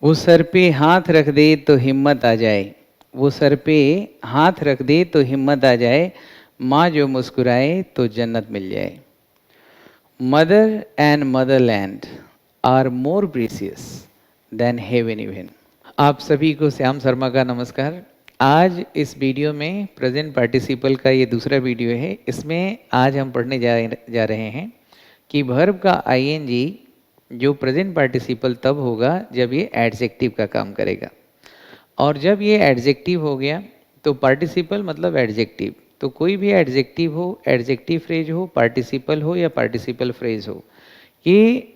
वो सर पे हाथ रख दे तो हिम्मत आ जाए, वो सर पे हाथ रख दे तो हिम्मत आ जाए, माँ जो मुस्कुराए तो जन्नत मिल जाए। Mother and motherland are more precious than heaven even. आप सभी को श्याम शर्मा का नमस्कार। आज इस वीडियो में प्रेजेंट पार्टिसिपल का ये दूसरा वीडियो है। इसमें आज हम पढ़ने जा रहे हैं कि वर्ब का आईएनजी जो प्रेजेंट पार्टिसिपल तब होगा जब ये एडजेक्टिव का काम करेगा, और जब ये एडजेक्टिव हो गया तो पार्टिसिपल मतलब एडजेक्टिव, तो कोई भी एडजेक्टिव हो, एडजेक्टिव फ्रेज हो, पार्टिसिपल हो या पार्टिसिपल फ्रेज हो, ये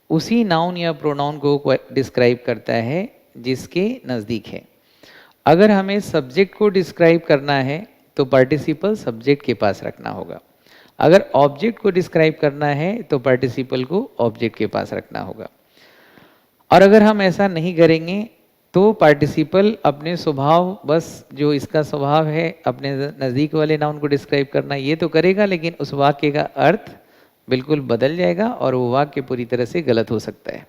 उसी नाउन या प्रोनाउन को डिस्क्राइब करता है जिसके नज़दीक है। अगर हमें सब्जेक्ट को डिस्क्राइब करना है तो पार्टिसिपल सब्जेक्ट के पास रखना होगा। अगर ऑब्जेक्ट को डिस्क्राइब करना है तो पार्टिसिपल को ऑब्जेक्ट के पास रखना होगा। और अगर हम ऐसा नहीं करेंगे तो पार्टिसिपल अपने स्वभाव, बस जो इसका स्वभाव है अपने नज़दीक वाले नाउन को डिस्क्राइब करना, ये तो करेगा, लेकिन उस वाक्य का अर्थ बिल्कुल बदल जाएगा और वो वाक्य पूरी तरह से गलत हो सकता है।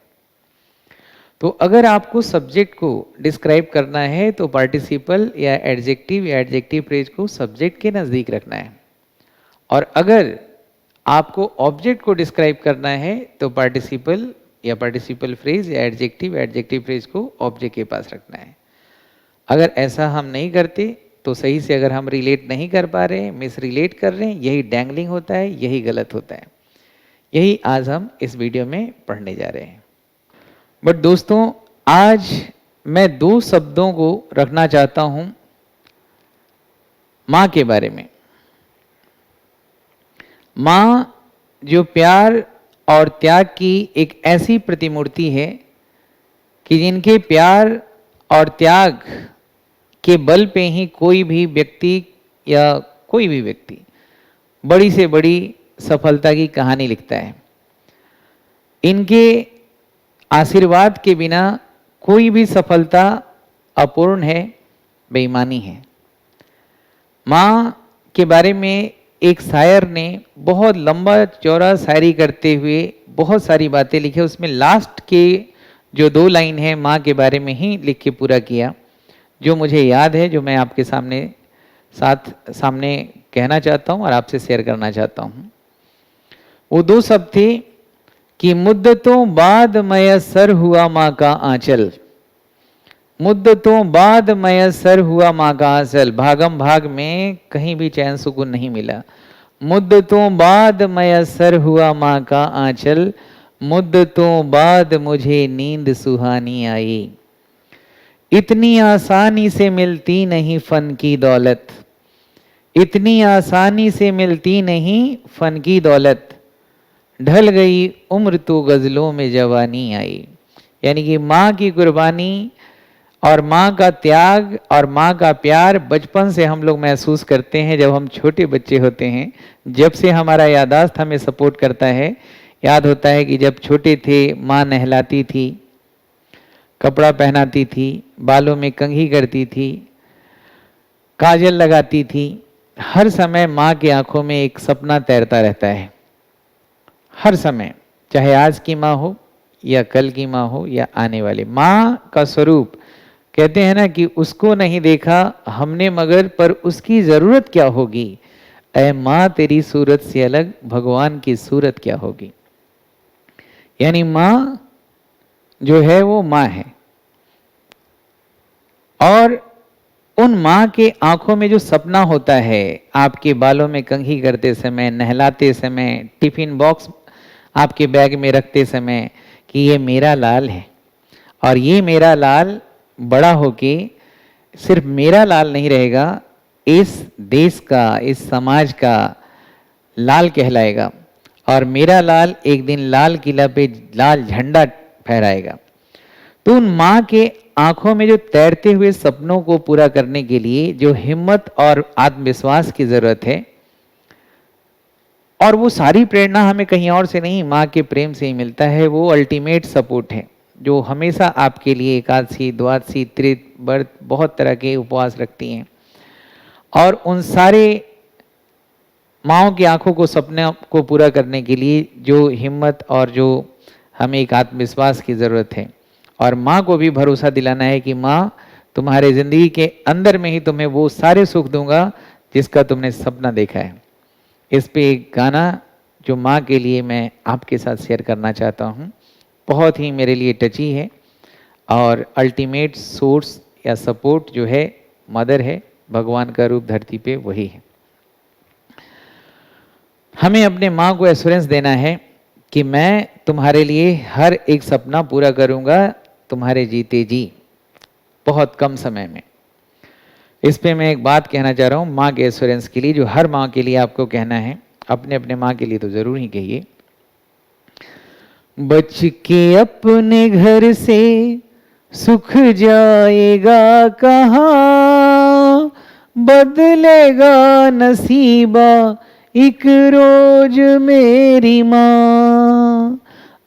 तो अगर आपको सब्जेक्ट को डिस्क्राइब करना है तो पार्टिसिपल या एडजेक्टिव फ्रेज को सब्जेक्ट के नज़दीक रखना है, और अगर आपको ऑब्जेक्ट को डिस्क्राइब करना है तो पार्टिसिपल या पार्टिसिपल फ्रेज या एडजेक्टिव फ्रेज को ऑब्जेक्ट के पास रखना है। अगर ऐसा हम नहीं करते तो सही से अगर हम रिलेट नहीं कर पा रहे हैं, मिस रिलेट कर रहे हैं, यही डैंगलिंग होता है, यही गलत होता है। यही आज हम इस वीडियो में पढ़ने जा रहे हैं। बट दोस्तों, आज मैं दो शब्दों को रखना चाहता हूं माँ के बारे में। माँ जो प्यार और त्याग की एक ऐसी प्रतिमूर्ति है कि जिनके प्यार और त्याग के बल पे ही कोई भी व्यक्ति या कोई भी व्यक्ति बड़ी से बड़ी सफलता की कहानी लिखता है। इनके आशीर्वाद के बिना कोई भी सफलता अपूर्ण है, बेईमानी है। माँ के बारे में एक शायर ने बहुत लंबा चौड़ा शायरी करते हुए बहुत सारी बातें लिखी। उसमें लास्ट के जो दो लाइन है माँ के बारे में ही लिख के पूरा किया, जो मुझे याद है, जो मैं आपके सामने कहना चाहता हूँ और आपसे शेयर करना चाहता हूँ। वो दो शब्द थे कि मुद्दतों बाद मयस्सर हुआ माँ का आंचल, मुद्दतों बाद मयस्सर हुआ माँ का आंचल। भागम भाग में कहीं भी चैन सुकून नहीं मिला। मुद्दतों बाद मयस्सर हुआ माँ का आंचल, मुद्दतों बाद मुझे नींद सुहानी आई। इतनी आसानी से मिलती नहीं फन की दौलत, इतनी आसानी से मिलती नहीं फन की दौलत, ढल गई उम्र तो गजलों में जवानी आई। यानी कि माँ की कुर्बानी और माँ का त्याग और माँ का प्यार बचपन से हम लोग महसूस करते हैं। जब हम छोटे बच्चे होते हैं, जब से हमारा याददाश्त हमें सपोर्ट करता है, याद होता है कि जब छोटे थे माँ नहलाती थी, कपड़ा पहनाती थी, बालों में कंघी करती थी, काजल लगाती थी। हर समय माँ की आंखों में एक सपना तैरता रहता है, हर समय, चाहे आज की माँ हो या कल की माँ हो या आने वाली। माँ का स्वरूप कहते हैं ना कि उसको नहीं देखा हमने मगर, पर उसकी जरूरत क्या होगी, ऐ माँ तेरी सूरत से अलग भगवान की सूरत क्या होगी। यानी माँ जो है वो माँ है, और उन माँ के आंखों में जो सपना होता है, आपके बालों में कंघी करते समय, नहलाते समय, टिफिन बॉक्स आपके बैग में रखते समय, कि ये मेरा लाल है और ये मेरा लाल बड़ा होके सिर्फ मेरा लाल नहीं रहेगा, इस देश का, इस समाज का लाल कहलाएगा, और मेरा लाल एक दिन लाल किला पे लाल झंडा फहराएगा। तो उन माँ के आंखों में जो तैरते हुए सपनों को पूरा करने के लिए जो हिम्मत और आत्मविश्वास की जरूरत है, और वो सारी प्रेरणा हमें कहीं और से नहीं, माँ के प्रेम से ही मिलता है। वो अल्टीमेट सपोर्ट है जो हमेशा आपके लिए एकादशी, द्वादशी, त्रित, व्रत, बहुत तरह के उपवास रखती हैं, और उन सारे माँओं की आंखों को, सपने को पूरा करने के लिए जो हिम्मत और जो हमें एक आत्मविश्वास की ज़रूरत है, और माँ को भी भरोसा दिलाना है कि माँ तुम्हारे ज़िंदगी के अंदर में ही तुम्हें वो सारे सुख दूंगा जिसका तुमने सपना देखा है। इस पे एक गाना जो माँ के लिए मैं आपके साथ शेयर करना चाहता हूँ, बहुत ही मेरे लिए टची है और अल्टीमेट सोर्स या सपोर्ट जो है मदर है, भगवान का रूप धरती पे वही है। हमें अपने माँ को एश्योरेंस देना है कि मैं तुम्हारे लिए हर एक सपना पूरा करूँगा तुम्हारे जीते जी, बहुत कम समय में। इस पे मैं एक बात कहना चाह रहा हूँ माँ के एश्योरेंस के लिए, जो हर माँ के लिए आपको कहना है, अपने अपने माँ के लिए तो जरूर ही कहिए। बच के अपने घर से सुख जाएगा कहाँ, बदलेगा नसीबा एक रोज मेरी माँ।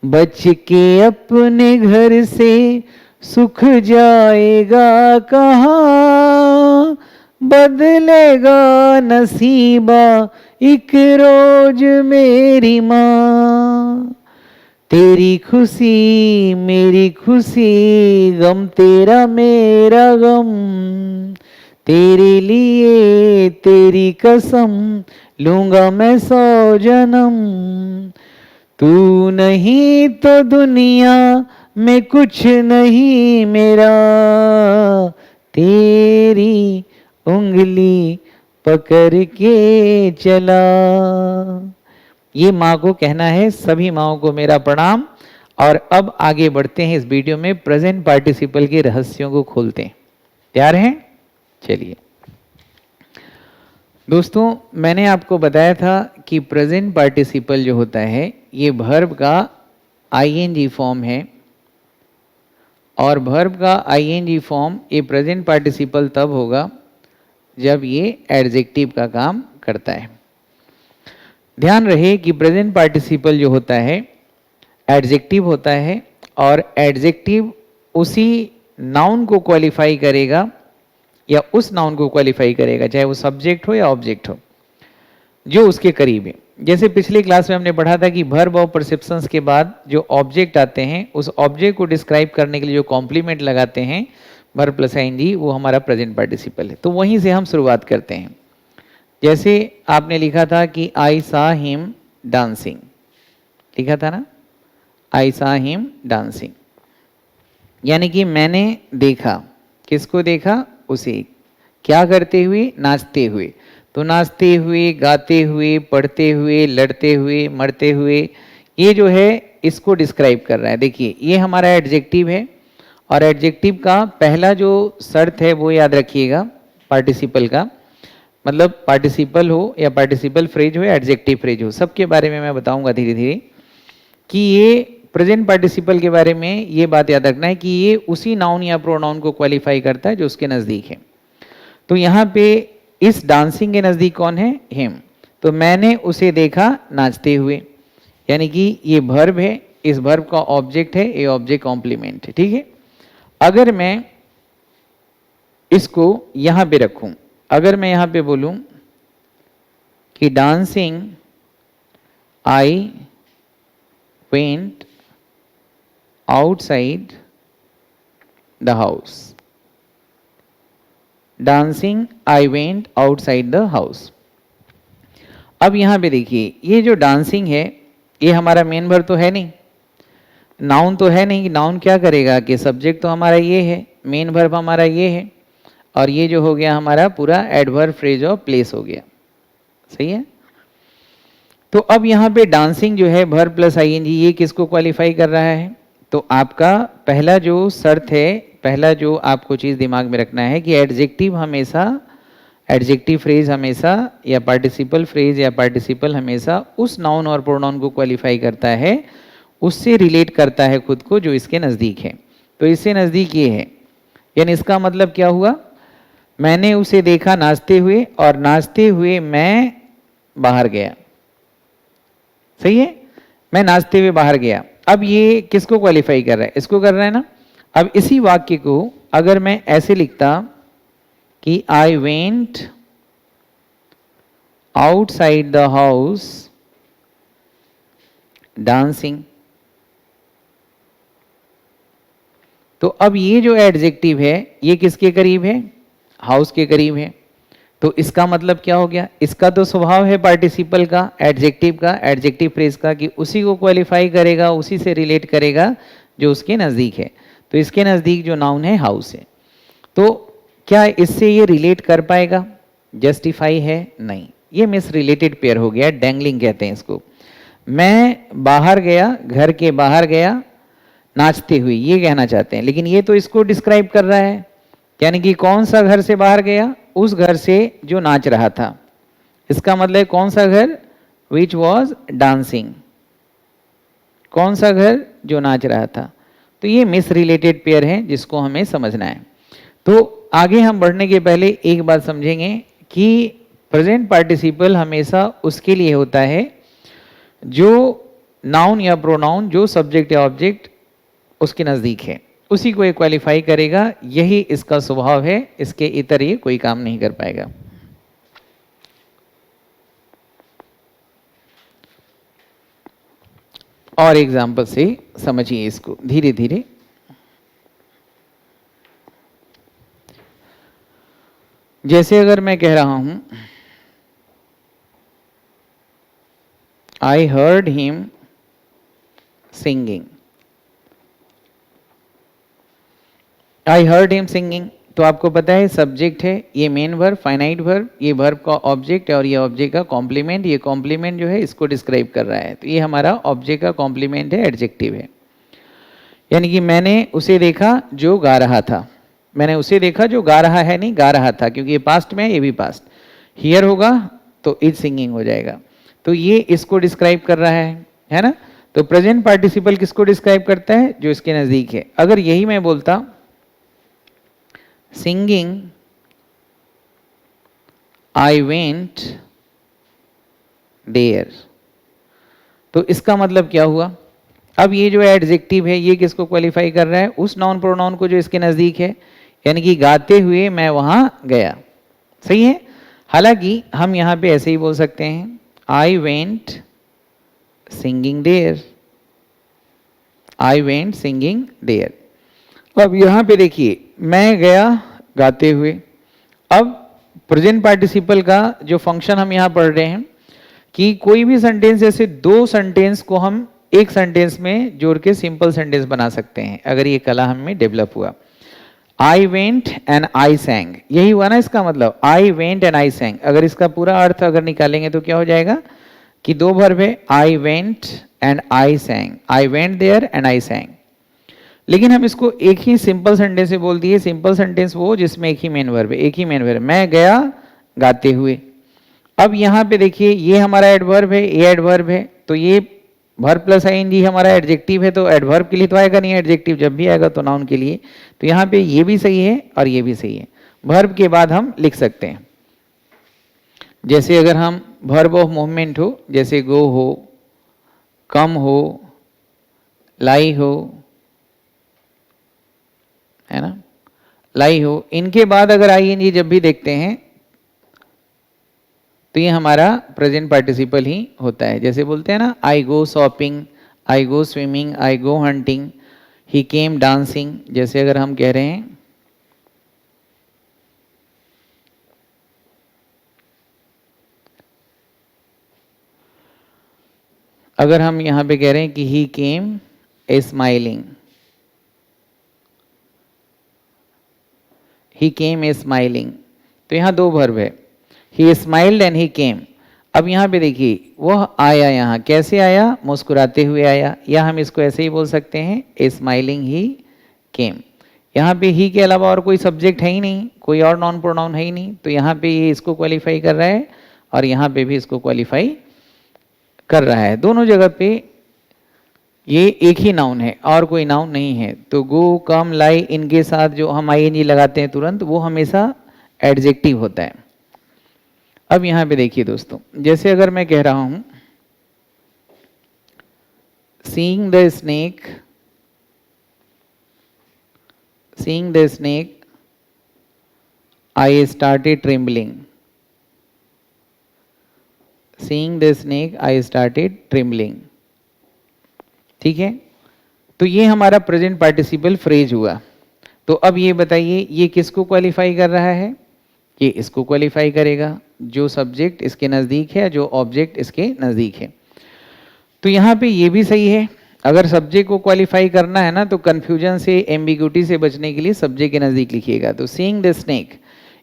बच के अपने घर से सुख जाएगा कहाँ, बदलेगा नसीबा एक रोज मेरी माँ। तेरी खुशी मेरी खुशी, गम तेरा मेरा गम, तेरे लिए तेरी कसम लूंगा मैं 100 जन्म। तू नहीं तो दुनिया में कुछ नहीं मेरा, तेरी उंगली पकड़ के चला। ये माँ को कहना है। सभी माँओं को मेरा प्रणाम। और अब आगे बढ़ते हैं, इस वीडियो में प्रेजेंट पार्टिसिपल के रहस्यों को खोलते हैं। तैयार हैं? चलिए दोस्तों, मैंने आपको बताया था कि प्रेजेंट पार्टिसिपल जो होता है ये वर्ब का आईएनजी फॉर्म है, और वर्ब का आईएनजी फॉर्म ये प्रेजेंट पार्टिसिपल तब होगा जब ये एडजेक्टिव का काम करता है। ध्यान रहे कि प्रेजेंट पार्टिसिपल जो होता है एडजेक्टिव होता है, और एडजेक्टिव उसी नाउन को क्वालिफाई करेगा या उस नाउन को क्वालिफाई करेगा, चाहे वो सब्जेक्ट हो या ऑब्जेक्ट हो, जो उसके करीब है। जैसे पिछली क्लास में हमने पढ़ा था कि वर्ब और परसेप्शंस के बाद जो ऑब्जेक्ट आते हैं, उस ऑब्जेक्ट को डिस्क्राइब करने के लिए जो कॉम्प्लीमेंट लगाते हैं वर्ब प्लस आईएनजी, वो हमारा प्रेजेंट पार्टिसिपल है। तो वहीं से हम शुरुआत करते हैं। जैसे आपने लिखा था कि आई सा हिम डांसिंग, लिखा था ना, आई सा हिम डांसिंग, यानी कि मैंने देखा। किसको देखा? उसे। क्या करते हुए? नाचते हुए। तो नाचते हुए, गाते हुए, पढ़ते हुए, लड़ते हुए, मरते हुए, ये जो है इसको डिस्क्राइब कर रहा है। देखिए ये हमारा एडजेक्टिव है, और एडजेक्टिव का पहला जो शर्त है वो याद रखिएगा, पार्टिसिपल का मतलब पार्टिसिपल हो या पार्टिसिपल फ्रेज हो या एडजेक्टिव फ्रेज हो, सबके बारे में मैं बताऊंगा धीरे धीरे कि ये प्रेजेंट पार्टिसिपल के बारे में ये बात याद रखना है कि ये उसी नाउन या प्रोनाउन को क्वालिफाई करता है जो उसके नज़दीक है। तो यहाँ पे इस डांसिंग के नज़दीक कौन है? हिम। तो मैंने उसे देखा नाचते हुए, यानी कि ये वर्ब है, इस वर्ब का ऑब्जेक्ट है, ये ऑब्जेक्ट कॉम्प्लीमेंट है। ठीक है। अगर मैं इसको यहाँ पे रखूँ, अगर मैं यहाँ पे बोलूँ कि dancing I went outside the house, dancing I went outside the house. अब यहाँ पे देखिए ये जो डांसिंग है ये हमारा मेन वर्ब तो है नहीं, नाउन तो है नहीं। नाउन क्या करेगा कि सब्जेक्ट तो हमारा ये है, मेन वर्ब हमारा ये है, और ये जो हो गया हमारा पूरा एडवर्ब फ्रेज ऑफ प्लेस हो गया। सही है। तो अब यहाँ पे डांसिंग जो है वर्ब प्लस आईएनजी, ये किसको क्वालिफाई कर रहा है? तो आपका पहला जो शर्त है, पहला जो आपको चीज़ दिमाग में रखना है कि एडजेक्टिव हमेशा, एडजेक्टिव फ्रेज हमेशा या पार्टिसिपल फ्रेज या पार्टिसिपल हमेशा उस नाउन और प्रोनाउन को क्वालिफाई करता है, उससे रिलेट करता है खुद को जो इसके नज़दीक है। तो इससे नज़दीक ये है, यानी इसका मतलब क्या हुआ? मैंने उसे देखा नाचते हुए, और नाचते हुए मैं बाहर गया। सही है। मैं नाचते हुए बाहर गया। अब ये किसको क्वालिफाई कर रहा है? इसको कर रहा है ना। अब इसी वाक्य को अगर मैं ऐसे लिखता कि I went outside the house dancing, तो अब ये जो एडजेक्टिव है ये किसके करीब है? हाउस के करीब है। तो इसका मतलब क्या हो गया? इसका तो स्वभाव है पार्टिसिपल का, एडजेक्टिव का, एडजेक्टिव फ्रेज का, कि उसी को क्वालिफाई करेगा, उसी से रिलेट करेगा जो उसके नज़दीक है। तो इसके नज़दीक जो नाउन है हाउस है। तो क्या इससे ये रिलेट कर पाएगा? जस्टिफाई है? नहीं, ये मिस रिलेटेड पेयर हो गया, डैंगलिंग कहते हैं इसको। मैं बाहर गया, घर के बाहर गया नाचते हुए, ये कहना चाहते हैं, लेकिन ये तो इसको डिस्क्राइब कर रहा है। यानी कि कौन सा घर से बाहर गया? उस घर से जो नाच रहा था। इसका मतलब कौन सा घर? Which was dancing. कौन सा घर? जो नाच रहा था। तो ये मिस रिलेटेड पेयर है जिसको हमें समझना है। तो आगे हम बढ़ने के पहले एक बात समझेंगे कि प्रेजेंट पार्टिसिपल हमेशा उसके लिए होता है जो नाउन या प्रोनाउन जो सब्जेक्ट या ऑब्जेक्ट उसके नज़दीक है, उसी को ये क्वालिफाई करेगा। यही इसका स्वभाव है, इसके इतर ये कोई काम नहीं कर पाएगा। और एग्जाम्पल से समझिए इसको धीरे धीरे। जैसे अगर मैं कह रहा हूं I heard him singing, I heard him singing, तो आपको पता है सब्जेक्ट है, ये मेन वर्ब, फाइनाइट वर्ब, ये वर्ब का ऑब्जेक्ट है और ये ऑब्जेक्ट का कॉम्प्लीमेंट। ये कॉम्प्लीमेंट जो है इसको डिस्क्राइब कर रहा है, तो ये हमारा ऑब्जेक्ट का कॉम्प्लीमेंट है, एडजेक्टिव है। यानी कि मैंने उसे देखा जो गा रहा था। मैंने उसे देखा जो गा रहा है, नहीं गा रहा था, क्योंकि ये पास्ट में है, ये भी पास्ट। हियर होगा तो इज सिंगिंग हो जाएगा। तो ये इसको डिस्क्राइब कर रहा है ना। तो प्रेजेंट पार्टिसिपल किसको डिस्क्राइब करता है? जो इसके नजदीक है। अगर यही मैं बोलता सिंगिंग आई वेंट देयर, तो इसका मतलब क्या हुआ? अब ये जो एडजेक्टिव है ये किसको क्वालिफाई कर रहा है? उस नाउन प्रोनाउन को जो इसके नजदीक है, यानी कि गाते हुए मैं वहां गया। सही है। हालांकि हम यहां पे ऐसे ही बोल सकते हैं I went singing there, I went singing there. अब यहां पे देखिए मैं गया गाते हुए। अब प्रेजेंट पार्टिसिपल का जो फंक्शन हम यहां पढ़ रहे हैं कि कोई भी सेंटेंस, जैसे दो सेंटेंस को हम एक सेंटेंस में जोड़ के सिंपल सेंटेंस बना सकते हैं, अगर ये कला हमें डेवलप हुआ। आई वेंट एंड आई सैंग, यही हुआ ना इसका मतलब, आई वेंट एंड आई सैंग। अगर इसका पूरा अर्थ अगर निकालेंगे तो क्या हो जाएगा कि दो वर्ब है, I went and I sang, I went there and I sang. लेकिन हम इसको एक ही सिंपल सेंटेंस से बोल दिए। सिंपल सेंटेंस वो जिसमें एक ही मेन वर्ब है, एक ही मेन वर्ब, मैं गया गाते हुए। अब यहाँ पे देखिए ये हमारा एडवर्ब है, ये एडवर्ब है, तो ये वर्ब प्लस आईएनजी हमारा एडजेक्टिव है, तो एडवर्ब के लिए तो आएगा नहीं, एडजेक्टिव जब भी आएगा तो नाउन के लिए। तो यहाँ पे ये भी सही है और ये भी सही है। वर्ब के बाद हम लिख सकते हैं, जैसे अगर हम वर्ब ऑफ मूवमेंट हो, जैसे गो हो, कम हो, लाई हो, है ना, लाई हो, इनके बाद अगर आईएनजी जब भी देखते हैं तो ये हमारा प्रेजेंट पार्टिसिपल ही होता है। जैसे बोलते हैं ना, आई गो शॉपिंग, आई गो स्विमिंग, आई गो हंटिंग, ही केम डांसिंग। जैसे अगर हम कह रहे हैं अगर हम यहां पे कह रहे हैं कि ही केम स्माइलिंग, ही केम स्माइलिंग, तो यहां दो वर्ब है, ही स्माइल्ड एंड ही केम। अब यहाँ पे देखिए वह आया, यहाँ कैसे आया? मुस्कुराते हुए आया, या हम इसको ऐसे ही बोल सकते हैं स्माइलिंग ही केम। यहाँ पे ही के अलावा और कोई सब्जेक्ट है ही नहीं, कोई और नॉन प्रोनाउन है ही नहीं, तो यहाँ पे ये इसको क्वालिफाई कर रहा है और यहाँ पे भी इसको क्वालिफाई कर रहा है। दोनों जगह पे ये एक ही नाउन है और कोई नाउन नहीं है। तो गो, कम, लाई, इनके साथ जो हम आईएनजी लगाते हैं तुरंत, वो हमेशा एडजेक्टिव होता है। अब यहां पे देखिए दोस्तों, जैसे अगर मैं कह रहा हूं seeing the snake, seeing the snake I started trembling, seeing the snake I started trembling. ठीक है, तो ये हमारा प्रेजेंट पार्टिसिपल फ्रेज हुआ। तो अब ये बताइए ये किसको क्वालिफाई कर रहा है? ये इसको क्वालिफाई करेगा, जो सब्जेक्ट इसके नज़दीक है, जो ऑब्जेक्ट इसके नज़दीक है। तो यहाँ पे ये भी सही है, अगर सब्जेक्ट को क्वालिफाई करना है ना तो कन्फ्यूजन से, एम्बिग्यूटी से बचने के लिए सब्जेक्ट के नज़दीक लिखिएगा। तो सीइंग द स्नेक,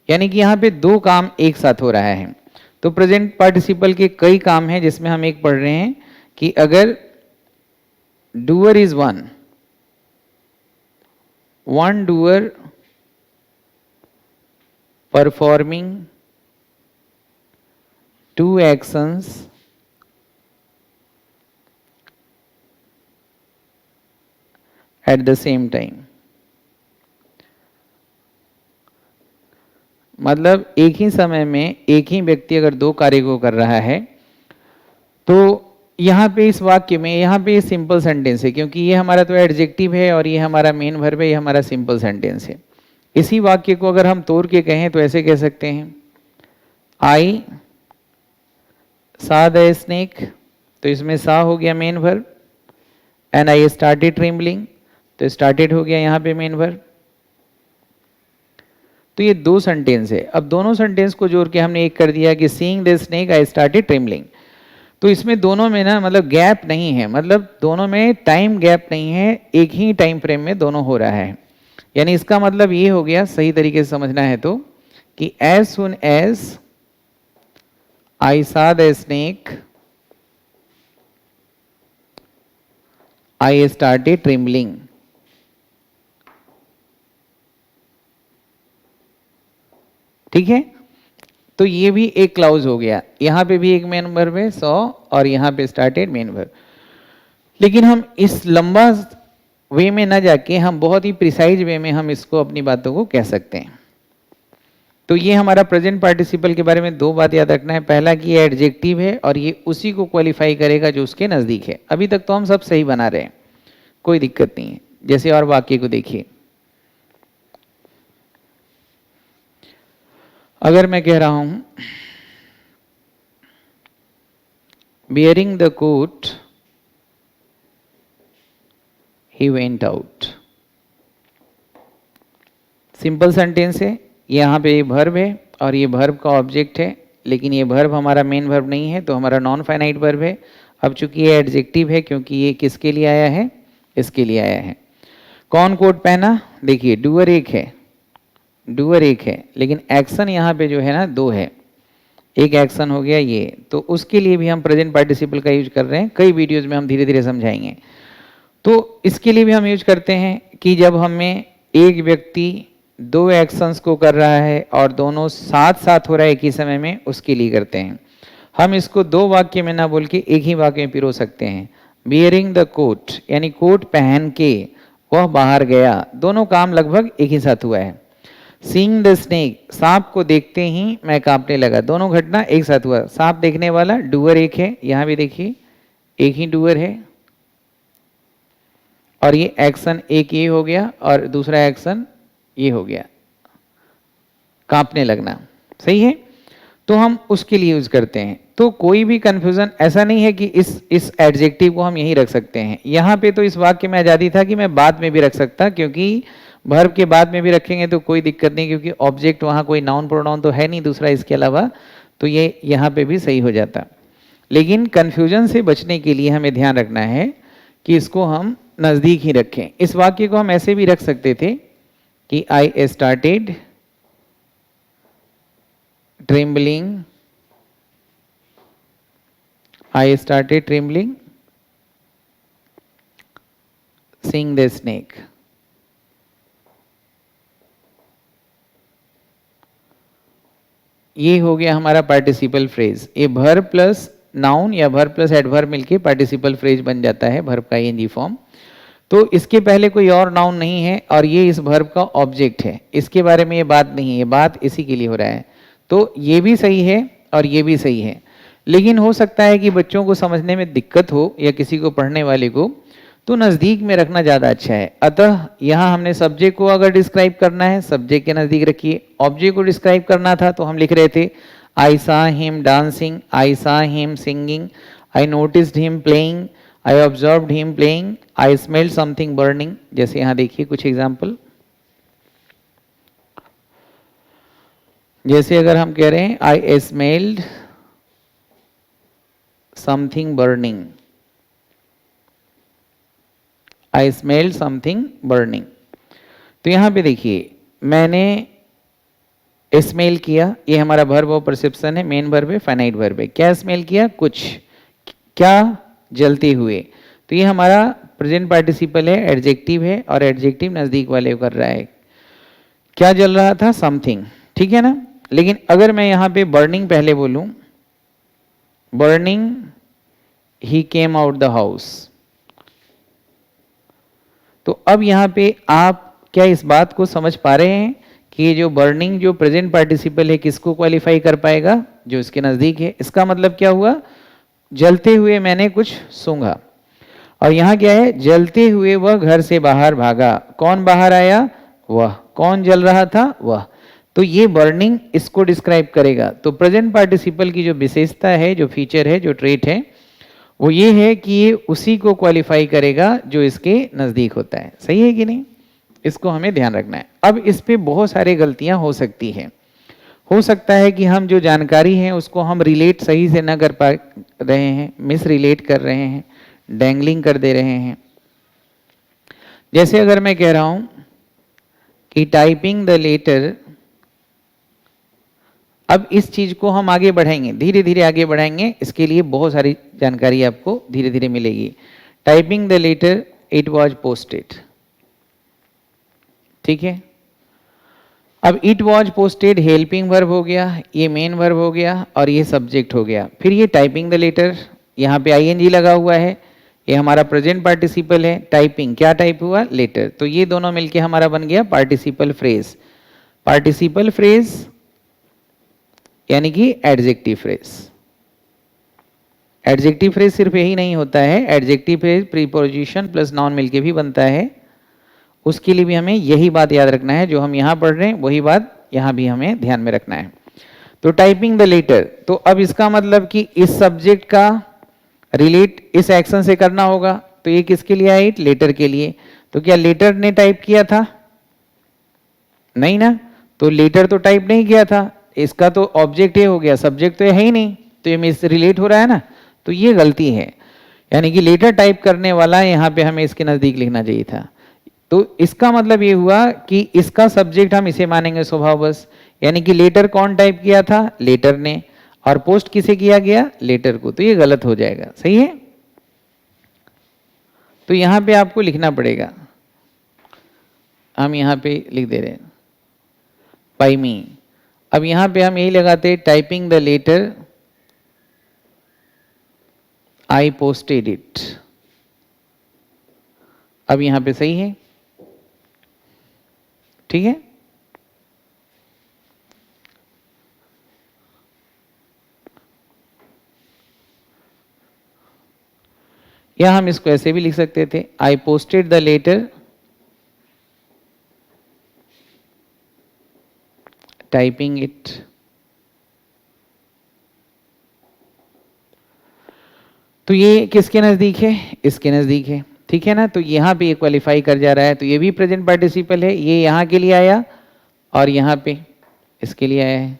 यानी कि यहाँ पे दो काम एक साथ हो रहा है। तो प्रेजेंट पार्टिसिपल के कई काम हैं जिसमें हम एक पढ़ रहे हैं कि अगर doer is one doer performing two actions at the same time, मतलब एक ही समय में एक ही व्यक्ति अगर दो कार्य को कर रहा है, तो यहाँ पे इस वाक्य में, यहाँ पे सिंपल सेंटेंस है क्योंकि ये हमारा तो एडजेक्टिव है और ये हमारा मेन वर्ब है, ये हमारा सिंपल सेंटेंस है। इसी वाक्य को अगर हम तोड़ के कहें तो ऐसे कह सकते हैं, आई सा द स्नेक, तो इसमें सा हो गया main verb, and I started trembling, तो स्टार्टेड हो गया यहाँ पे मेन वर्ब। तो ये दो सेंटेंस है। अब दोनों सेंटेंस को जोड़ के हमने एक कर दिया कि seeing the snake I started trembling. तो इसमें दोनों में ना मतलब गैप नहीं है, मतलब दोनों में टाइम गैप नहीं है, एक ही टाइम फ्रेम में दोनों हो रहा है। यानी इसका मतलब ये हो गया, सही तरीके से समझना है तो, कि एज सुन एज आई सा the snake I started trembling. ठीक है, तो ये भी एक क्लाउज हो गया, यहां पे भी एक मेन वर्ब है सॉ, और यहां पे स्टार्टेड मेन वर्ब। लेकिन हम इस लंबा वे में ना जाके हम बहुत ही प्रिसाइज वे में हम इसको अपनी बातों को कह सकते हैं। तो ये हमारा प्रेजेंट पार्टिसिपल के बारे में दो बात याद रखना है। पहला कि ये एडजेक्टिव है और ये उसी को क्वालिफाई करेगा जो उसके नजदीक है। अभी तक तो हम सब सही बना रहे हैं, कोई दिक्कत नहीं है। जैसे और वाक्य को देखिए, अगर मैं कह रहा हूं bearing the coat he went out, simple sentence है। यहाँ पे ये वर्ब है और ये वर्ब का ऑब्जेक्ट है, लेकिन ये वर्ब हमारा मेन वर्ब नहीं है, तो हमारा नॉन फाइनाइट वर्ब है। अब चूंकि ये एडजेक्टिव है क्योंकि ये किसके लिए आया है, इसके लिए आया है। कौन कोट पहना, देखिए डूअर एक है, डूअर एक है, लेकिन एक्शन यहाँ पे जो है ना दो है। एक एक्शन हो गया ये, तो उसके लिए भी हम प्रेजेंट पार्टिसिपल का यूज कर रहे हैं। कई वीडियोज में हम धीरे धीरे समझाएंगे। तो इसके लिए भी हम यूज करते हैं कि जब हमें एक व्यक्ति दो एक्शंस को कर रहा है और दोनों साथ साथ हो रहा है एक ही समय में, उसके लिए करते हैं। हम इसको दो वाक्य में ना बोल के एक ही वाक्य में पिरो सकते हैं। बियरिंग द कोट, यानी कोट पहन के वह बाहर गया, दोनों काम लगभग एक ही साथ हुआ है। सीइंग द स्नेक, सांप को देखते ही मैं कांपने लगा, दोनों घटना एक साथ हुआ। सांप देखने वाला डूअर एक है, यहां भी देखिए एक ही डूअर है, और ये एक्शन एक ये हो गया और दूसरा एक्शन ये हो गया, कांपने लगना। सही है, तो हम उसके लिए यूज करते हैं। तो कोई भी कंफ्यूजन ऐसा नहीं है कि इस एडजेक्टिव को हम यहीं रख सकते हैं। यहाँ पे तो इस वाक्य में आजादी था कि मैं बाद में भी रख सकता, क्योंकि वर्ब के बाद में भी रखेंगे तो कोई दिक्कत नहीं, क्योंकि ऑब्जेक्ट वहाँ कोई नाउन प्रोनाउन तो है नहीं दूसरा इसके अलावा, तो ये यहाँ पे भी सही हो जाता। लेकिन कंफ्यूजन से बचने के लिए हमें ध्यान रखना है कि इसको हम नजदीक ही रखें। इस वाक्य को हम ऐसे भी रख सकते थे कि I started trembling, I started trembling seeing the snake. ये हो गया हमारा पार्टिसिपल फ्रेज। ये वर्ब प्लस नाउन या वर्ब प्लस एडवर्ब मिलके पार्टिसिपल फ्रेज बन जाता है, वर्ब का ईएनजी फॉर्म। तो इसके पहले कोई और नाउन नहीं है और ये इस वर्ब का ऑब्जेक्ट है, इसके बारे में ये बात नहीं है, ये बात इसी के लिए हो रहा है। तो ये भी सही है और ये भी सही है, लेकिन हो सकता है कि बच्चों को समझने में दिक्कत हो या किसी को पढ़ने वाले को, तो नज़दीक में रखना ज़्यादा अच्छा है। अतः यहाँ हमने सब्जेक्ट को अगर डिस्क्राइब करना है सब्जेक्ट के नज़दीक रखिए, ऑब्जेक्ट को डिस्क्राइब करना था तो हम लिख रहे थे आई सा हिम डांसिंग, आई सा him singing, I noticed him playing, I observed him playing, I smelled something burning. जैसे यहाँ देखिए कुछ एग्जाम्पल, जैसे अगर हम कह रहे हैं आई स्मेल्ड समथिंग बर्निंग, आई स्मेल्ड समथिंग बर्निंग, तो यहां पे देखिए मैंने स्मेल किया, ये हमारा वर्ब ऑफ परसेप्शन है, मेन वर्ब है, फाइनाइट वर्ब है। क्या स्मेल किया? कुछ, क्या? जलते हुए। तो ये हमारा प्रेजेंट पार्टिसिपल है, एडजेक्टिव है, और एडजेक्टिव नजदीक वाले कर रहा है। क्या जल रहा था? समथिंग, ठीक है ना। लेकिन अगर मैं यहां पे बर्निंग पहले बोलूं, burning he came out the house, तो अब यहां पे आप क्या इस बात को समझ पा रहे हैं कि ये जो बर्निंग जो प्रेजेंट पार्टिसिपल है किसको क्वालिफाई कर पाएगा? जो इसके नजदीक है। इसका मतलब क्या हुआ? जलते हुए मैंने कुछ सूंघा। और यहां क्या है? जलते हुए वह घर से बाहर भागा। कौन बाहर आया? वह। कौन जल रहा था? वह। तो ये बर्निंग इसको डिस्क्राइब करेगा। तो प्रेजेंट पार्टिसिपल की जो विशेषता है, जो फीचर है, जो ट्रेट है, वो ये है कि ये उसी को क्वालिफाई करेगा जो इसके नजदीक होता है। सही है कि नहीं? इसको हमें ध्यान रखना है। अब इस पे बहुत सारी गलतियां हो सकती हैं। हो सकता है कि हम जो जानकारी है उसको हम रिलेट सही से ना कर पा रहे हैं, मिस रिलेट कर रहे हैं, डैंगलिंग कर दे रहे हैं। जैसे अगर मैं कह रहा हूं कि टाइपिंग द लेटर, अब इस चीज को हम आगे बढ़ाएंगे, धीरे धीरे आगे बढ़ाएंगे, इसके लिए बहुत सारी जानकारी आपको धीरे धीरे मिलेगी। Typing the letter it was posted, ठीक है। अब it was posted helping verb हो गया, ये मेन वर्ब हो गया, और ये सब्जेक्ट हो गया। फिर ये टाइपिंग द लेटर, यहाँ पे आईएनजी लगा हुआ है, ये हमारा प्रेजेंट पार्टिसिपल है। टाइपिंग क्या टाइप हुआ? लेटर। तो ये दोनों मिलके हमारा बन गया पार्टिसिपल फ्रेज। पार्टिसिपल फ्रेज यानी कि एडजेक्टिव फ्रेज। एडजेक्टिव फ्रेज सिर्फ यही नहीं होता है, adjective phrase preposition plus noun मिलके भी बनता है। उसके लिए भी हमें यही बात याद रखना है, जो हम यहां पढ़ रहे हैं वही बात यहां भी हमें ध्यान में रखना है। तो टाइपिंग द लेटर, तो अब इसका मतलब कि इस सब्जेक्ट का रिलेट इस एक्शन से करना होगा। तो ये किसके लिए आई? लेटर के लिए। तो क्या लेटर ने टाइप किया था? नहीं ना। तो लेटर तो टाइप नहीं किया था, इसका तो ऑब्जेक्ट ये हो गया, सब्जेक्ट तो ये है ही नहीं, तो ये मिस रिलेट हो रहा है ना। तो ये गलती है, यानी कि लेटर टाइप करने वाला यहाँ पे हमें इसके नजदीक लिखना चाहिए था। तो इसका मतलब ये हुआ कि इसका सब्जेक्ट हम इसे मानेंगे स्वभाव बस, यानी कि लेटर कौन टाइप किया था? लेटर ने। और पोस्ट किसे किया गया? लेटर को। तो ये गलत हो जाएगा। सही है। तो यहां पे आपको लिखना पड़ेगा, हम यहां पे लिख दे रहे हैं बाय मी। अब यहां पे हम यही लगाते, typing the letter I posted it. अब यहां पे सही है, ठीक है। या हम इसको ऐसे भी लिख सकते थे, I posted the letter typing it. तो ये किसके नजदीक है? इसके नजदीक है, ठीक है ना। तो यहां पे ये क्वालिफाई कर जा रहा है, तो ये भी प्रेजेंट पार्टिसिपल है। ये यहां के लिए आया और यहां पे इसके लिए आया है।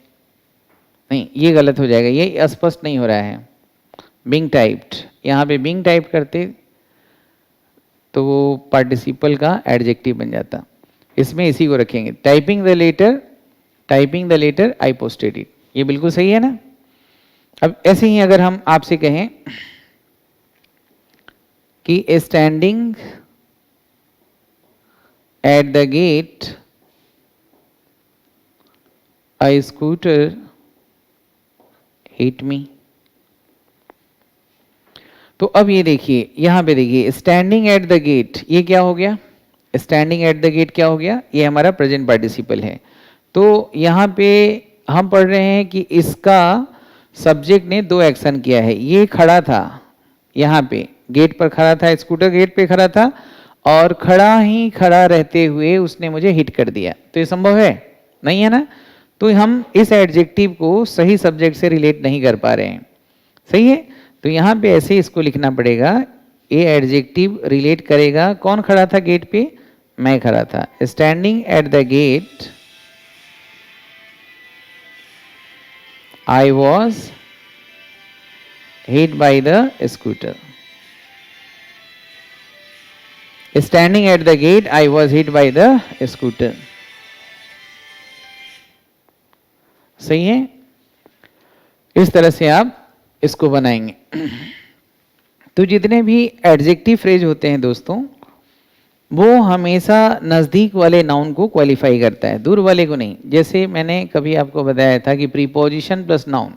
नहीं, ये गलत हो जाएगा, ये अस्पष्ट नहीं हो रहा है। बीइंग टाइप्ड, यहां पे बीइंग टाइप करते तो वो पार्टिसिपल का एडजेक्टिव बन जाता। इसमें इसी को रखेंगे, typing the letter I posted it. ये बिल्कुल सही है ना। अब ऐसे ही अगर हम आपसे कहें कि standing at the get a scooter hit me. तो अब ये देखिए, यहां पे देखिए स्टैंडिंग एट द गेट, ये क्या हो गया? स्टैंडिंग एट द गेट क्या हो गया? ये हमारा प्रेजेंट पार्टिसिपल है। तो यहां पे हम पढ़ रहे हैं कि इसका सब्जेक्ट ने दो एक्शन किया है। ये खड़ा था, यहां पे गेट पर खड़ा था, स्कूटर गेट पे खड़ा था, और खड़ा रहते हुए उसने मुझे हिट कर दिया। तो ये संभव है? नहीं है ना। तो हम इस एडजेक्टिव को सही सब्जेक्ट से रिलेट नहीं कर पा रहे हैं। सही है। तो यहां पे ऐसे इसको लिखना पड़ेगा, ये एडजेक्टिव रिलेट करेगा। कौन खड़ा था गेट पे? मैं खड़ा था। Standing at the gate I was hit by the scooter. Standing at the gate, I was hit by the scooter. सही है? इस तरह से आप इसको बनाएंगे। तो जितने भी एडजेक्टिव फ्रेज होते हैं दोस्तों, वो हमेशा नज़दीक वाले नाउन को क्वालिफाई करता है, दूर वाले को नहीं। जैसे मैंने कभी आपको बताया था कि preposition plus noun,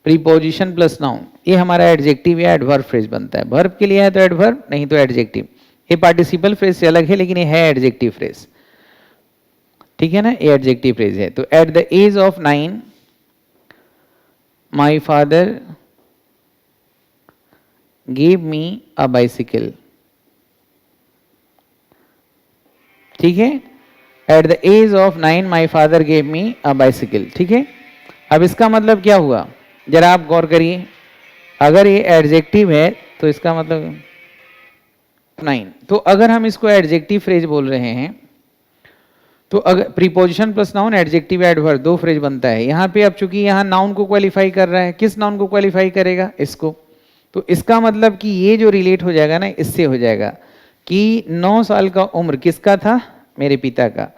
preposition plus noun, ये हमारा एडजेक्टिव या एडवर्ब फ्रेज बनता है। वर्ब के लिए है तो एडवर्ब, नहीं तो एडजेक्टिव। ये पार्टिसिपल फ्रेज से अलग है, लेकिन ये है एडजेक्टिव फ्रेज, ठीक है ना, ये एडजेक्टिव फ्रेज है। तो at the age of 9 my father give me a bicycle, ठीक है। At the age of 9 my father give me a bicycle, ठीक है। अब इसका मतलब क्या हुआ, जरा आप गौर करिए। अगर ये एडजेक्टिव है तो इसका मतलब 9, तो अगर हम इसको एडजेक्टिव फ्रेज बोल रहे हैं तो अगर preposition plus noun, adjective adverb, दो फ्रेज बनता है। यहाँ पे अब चूंकि यहाँ नाउन को क्वालिफाई कर रहा है, किस नाउन को क्वालिफाई करेगा, इसको। तो इसका मतलब कि ये जो रिलेट हो जाएगा ना, इससे हो जाएगा कि 9 साल का उम्र किसका था, मेरे पिता का।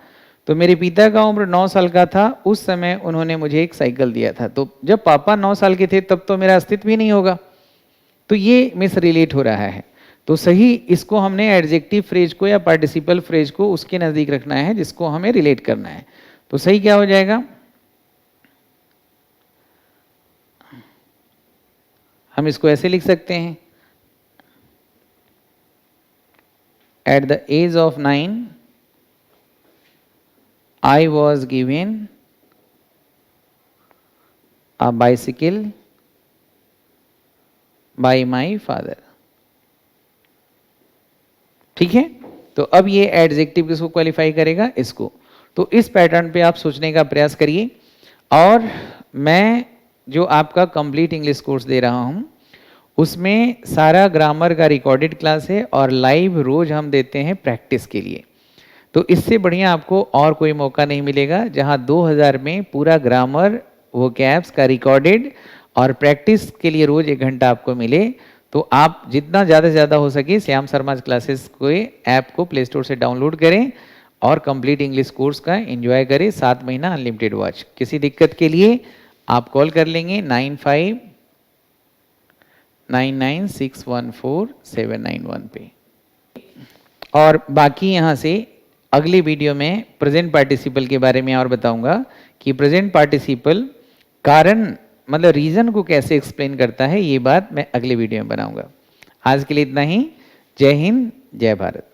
तो मेरे पिता का उम्र 9 साल का था, उस समय उन्होंने मुझे एक साइकिल दिया था। तो जब पापा 9 साल के थे तब तो मेरा अस्तित्व भी नहीं होगा, तो ये मिस रिलेट हो रहा है। तो सही इसको हमने एडजेक्टिव फ्रेज को या पार्टिसिपल फ्रेज को उसके नज़दीक रखना है जिसको हमें रिलेट करना है। तो सही क्या हो जाएगा, हम इसको ऐसे लिख सकते हैं, at the age of 9 I was given a bicycle by my father, ठीक है। तो अब ये एडजेक्टिव किसको क्वालिफाई करेगा, इसको। तो इस पैटर्न पे आप सोचने का प्रयास करिए। और मैं जो आपका कंप्लीट इंग्लिश कोर्स दे रहा हूँ उसमें सारा ग्रामर का रिकॉर्डेड क्लास है और लाइव रोज हम देते हैं प्रैक्टिस के लिए। तो इससे बढ़िया आपको और कोई मौका नहीं मिलेगा जहां 2000 में पूरा ग्रामर वो कैप्स का रिकॉर्डेड और प्रैक्टिस के लिए रोज 1 घंटा आपको मिले। तो आप जितना ज़्यादा से ज़्यादा हो सके श्याम शर्मा क्लासेस को ऐप को प्ले स्टोर से डाउनलोड करें और कंप्लीट इंग्लिश कोर्स का एंजॉय करें। 7 महीना अनलिमिटेड वॉच। किसी दिक्कत के लिए आप कॉल कर लेंगे 9599614791 पे। और बाकी यहाँ से अगले वीडियो में प्रेजेंट पार्टिसिपल के बारे में और बताऊंगा कि प्रेजेंट पार्टिसिपल कारण मतलब रीजन को कैसे एक्सप्लेन करता है, ये बात मैं अगले वीडियो में बनाऊंगा। आज के लिए इतना ही। जय हिंद, जय भारत।